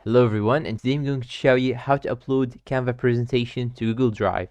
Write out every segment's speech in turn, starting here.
Hello everyone, and today I'm going to show you how to upload Canva presentation to Google Drive.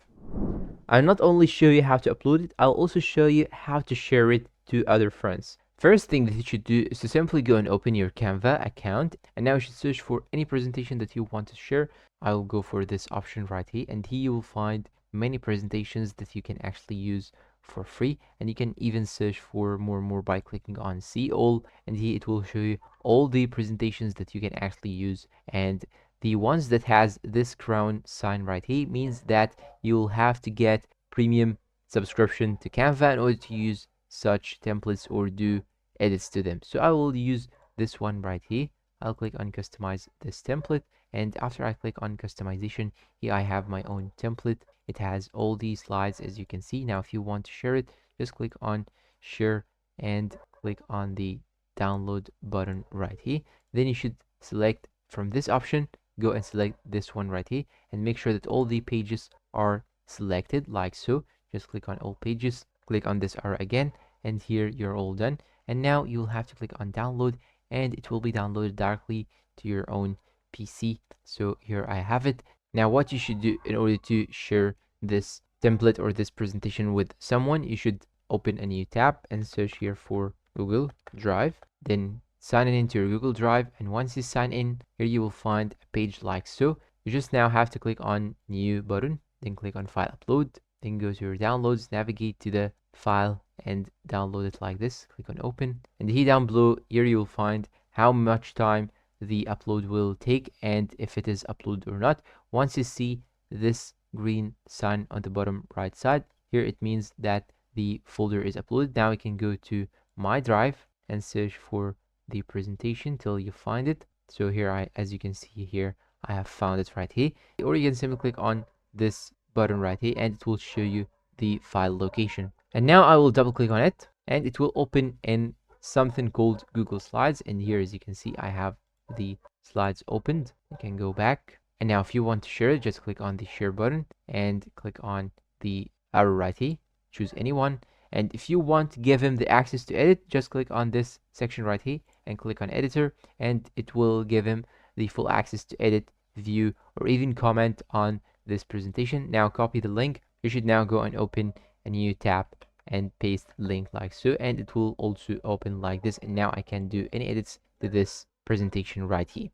I'll not only show you how to upload it, I'll also show you how to share it to other friends. First thing that you should do is to simply go and open your Canva account, and now you should search for any presentation that you want to share. I'll go for this option right here, and here you will find many presentations that you can actually use for free, and you can even search for more by clicking on see all, and here it will show you all the presentations that you can actually use. And the ones that has this crown sign right here means that you'll have to get premium subscription to Canva in order to use such templates or do edits to them. So I will use this one right here. I'll click on customize this template, and after I click on customization, here I have my own template. It has all these slides, as you can see. Now if you want to share it, just click on share and click on the download button right here. Then you should select from this option, go and select this one right here, and make sure that all the pages are selected like so. Just click on all pages, click on this arrow again, and here you're all done. And now you'll have to click on download, and it will be downloaded directly to your own PC. So here I have it. Now what you should do in order to share this template or this presentation with someone, you should open a new tab and search here for Google Drive, then sign in into your Google Drive, and once you sign in, here you will find a page like so. You just now have to click on new button, then click on file upload, then go to your downloads, navigate to the file and download it like this. Click on open, and here down below, here you will find how much time the upload will take and if it is uploaded or not. Once you see this green sign on the bottom right side, here it means that the folder is uploaded. Now we can go to my drive and search for the presentation till you find it. So here as you can see here, I have found it right here. Or you can simply click on this button right here and it will show you the file location. And now I will double click on it and it will open in something called Google Slides. And here, as you can see, I have the slides opened. You can go back. And now if you want to share it, just click on the share button and click on the arrow right here. Choose anyone. And if you want to give him the access to edit, just click on this section right here and click on editor, and it will give him the full access to edit, view, or even comment on this presentation. Now copy the link. You should now go and open a new tab and paste the link like so, and it will also open like this. And now I can do any edits to this presentation right here.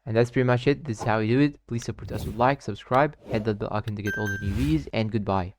And that's pretty much it. This is how you do it. Please support us with like, subscribe, hit that bell icon to get all the new videos, and goodbye.